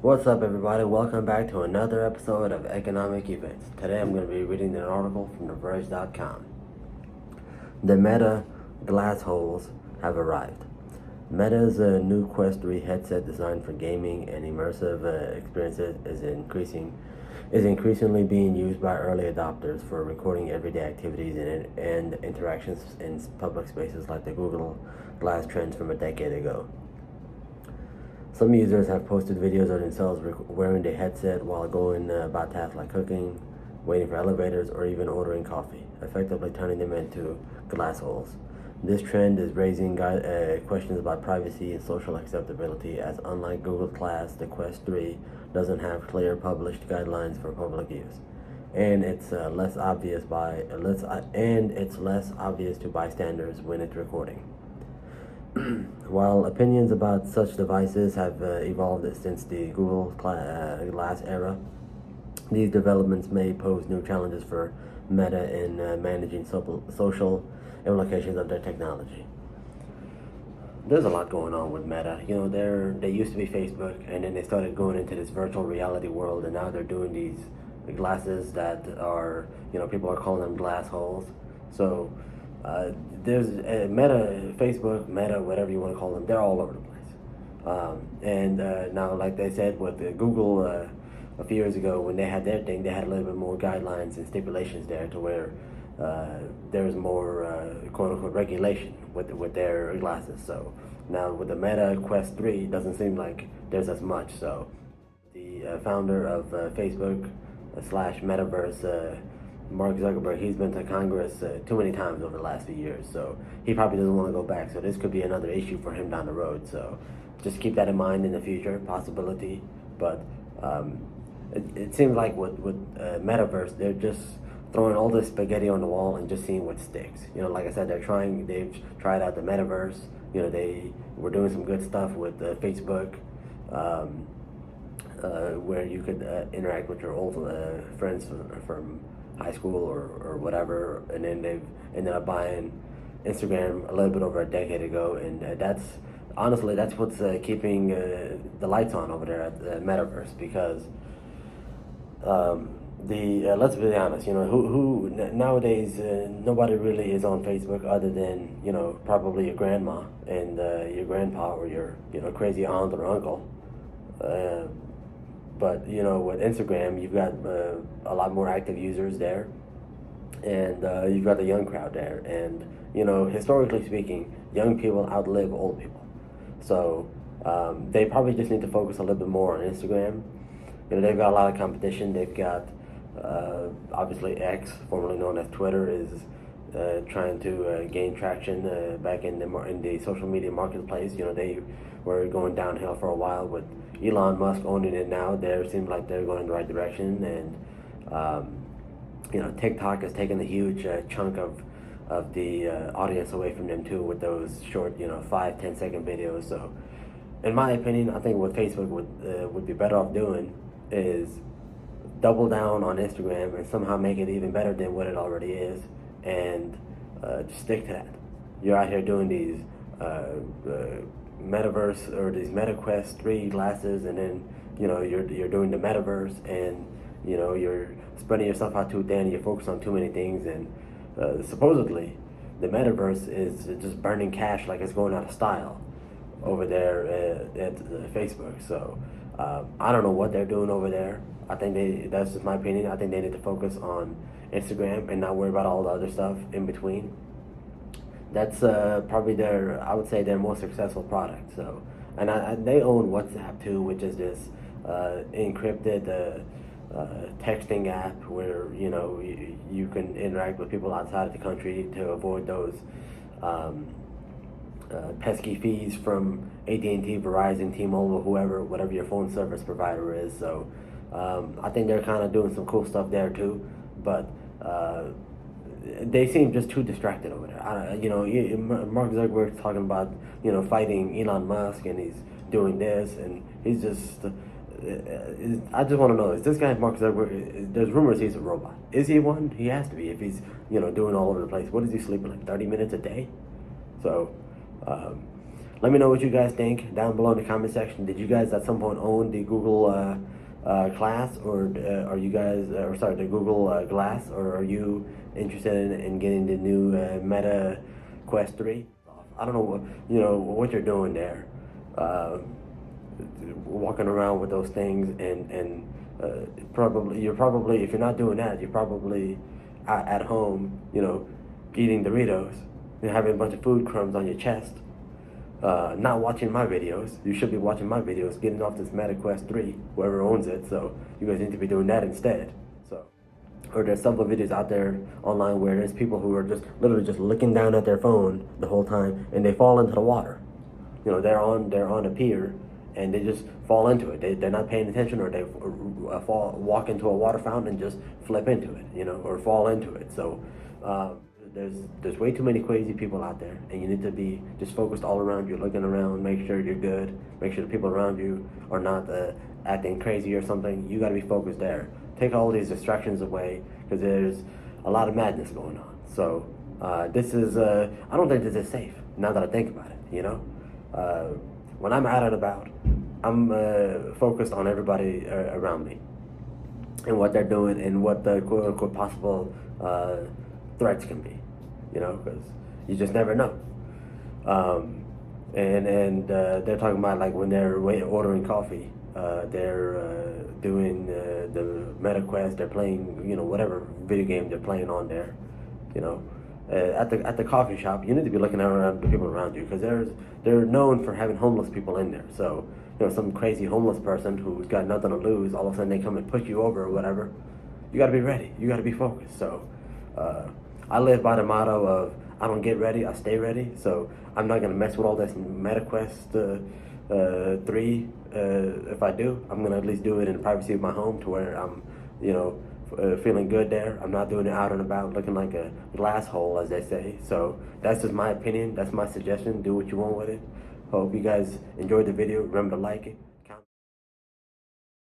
What's up, everybody? Welcome back to another episode of Economic Events. Today I'm going to be reading an article from TheVerge.com. The Meta glass holes have arrived. Meta's new Quest 3 headset designed for gaming and immersive experiences is increasingly being used by early adopters for recording everyday activities and interactions in public spaces like the Google Glass trends from a decade ago. Some users have posted videos of themselves wearing the headset while going about tasks like cooking, waiting for elevators, or even ordering coffee, effectively turning them into glass holes. This trend is raising questions about privacy and social acceptability, as unlike Google Glass, the Quest 3 doesn't have clear published guidelines for public use, and it's less obvious to bystanders when it's recording. While opinions about such devices have evolved since the Google Glass era, these developments may pose new challenges for Meta in managing social implications of their technology. There's a lot going on with Meta. They used to be Facebook, and then they started going into this virtual reality world, and now they're doing these glasses that are, people are calling them glass holes. So there's Meta, Facebook, Meta, whatever you want to call them, they're all over the place. And now, like they said with Google a few years ago, when they had their thing, they had a little bit more guidelines and stipulations there to where there's more quote unquote regulation with their glasses. So now with the Meta Quest 3, it doesn't seem like there's as much. So the founder of Facebook slash Metaverse, Mark Zuckerberg, he's been to Congress too many times over the last few years, so he probably doesn't want to go back. So this could be another issue for him down the road. So just keep that in mind in the future, possibility. But it seems like with Metaverse, they're just throwing all this spaghetti on the wall and just seeing what sticks. Like I said, they've tried out the Metaverse. They were doing some good stuff with Facebook, where you could interact with your old friends from high school or whatever, and then they've ended up buying Instagram a little bit over a decade ago, and that's what's keeping the lights on over there at the Metaverse, because let's be honest, who nowadays nobody really is on Facebook other than probably your grandma and your grandpa or your crazy aunt or uncle. But with Instagram, you've got a lot more active users there, and you've got the young crowd there. And historically speaking, young people outlive old people, so they probably just need to focus a little bit more on Instagram. They've got a lot of competition. They've got obviously X, formerly known as Twitter, is trying to gain traction back in the social media marketplace. They were going downhill for a while with Elon Musk owning it now. It seems like they're going in the right direction, and TikTok has taken a huge chunk of the audience away from them too, with those short 5-10 second videos. So in my opinion, I think what Facebook would be better off doing is double down on Instagram and somehow make it even better than what it already is, and just stick to that. You're out here doing these Metaverse or these Meta Quest 3 glasses, and then you're doing the Metaverse, and you're spreading yourself out too thin, and you're focused on too many things, and supposedly the Metaverse is just burning cash like it's going out of style over there at Facebook. So I don't know what they're doing over there. I think that's just my opinion. I think they need to focus on Instagram and not worry about all the other stuff in between. That's probably I would say their most successful product. So, and they own WhatsApp too, which is this encrypted texting app where you can interact with people outside of the country to avoid those pesky fees from AT&T, Verizon, T-Mobile, whatever your phone service provider is. So I think they're kind of doing some cool stuff there too, but they seem just too distracted over there. Mark Zuckerberg's talking about fighting Elon Musk, and he's doing this, and he's just. I just want to know, is this guy Mark Zuckerberg? There's rumors he's a robot. Is he one? He has to be if he's doing all over the place. What is he sleeping like 30 minutes a day? So let me know what you guys think down below in the comment section. Did you guys at some point own the Google class, or are you guys, or sorry, the Google Glass, or are you interested in getting the new Meta Quest 3? I don't know what you're doing there, walking around with those things, and you're probably, if you're not doing that, you're probably at home, eating Doritos, having a bunch of food crumbs on your chest, not watching my videos. You should be watching my videos, getting off this Meta Quest 3, whoever owns it. So you guys need to be doing that instead. So, or there's several videos out there online where there's people who are just literally just looking down at their phone the whole time, and they fall into the water. They're on a pier, and they just fall into it. They're not paying attention, or they walk into a water fountain and just flip into it, or fall into it. So there's way too many crazy people out there, and you need to be just focused all around you, looking around, make sure you're good, make sure the people around you are not acting crazy or something. You got to be focused there. Take all these distractions away, because there's a lot of madness going on. So this is I don't think this is safe, now that I think about it. When I'm out and about, I'm focused on everybody around me and what they're doing and what the quote-unquote possible threats can be, because you just never know. And they're talking about, like, when they're ordering coffee, they're doing the Meta Quest, they're playing, whatever video game they're playing on there, at the coffee shop. You need to be looking around the people around you, because they're known for having homeless people in there. So some crazy homeless person who's got nothing to lose, all of a sudden they come and push you over or whatever. You got to be ready. You got to be focused. So I live by the motto of, I don't get ready, I stay ready. So I'm not gonna mess with all this Meta Quest 3. If I do, I'm gonna at least do it in the privacy of my home, to where I'm feeling good there. I'm not doing it out and about looking like a glass hole, as they say. So that's just my opinion. That's my suggestion. Do what you want with it. Hope you guys enjoyed the video. Remember to like it.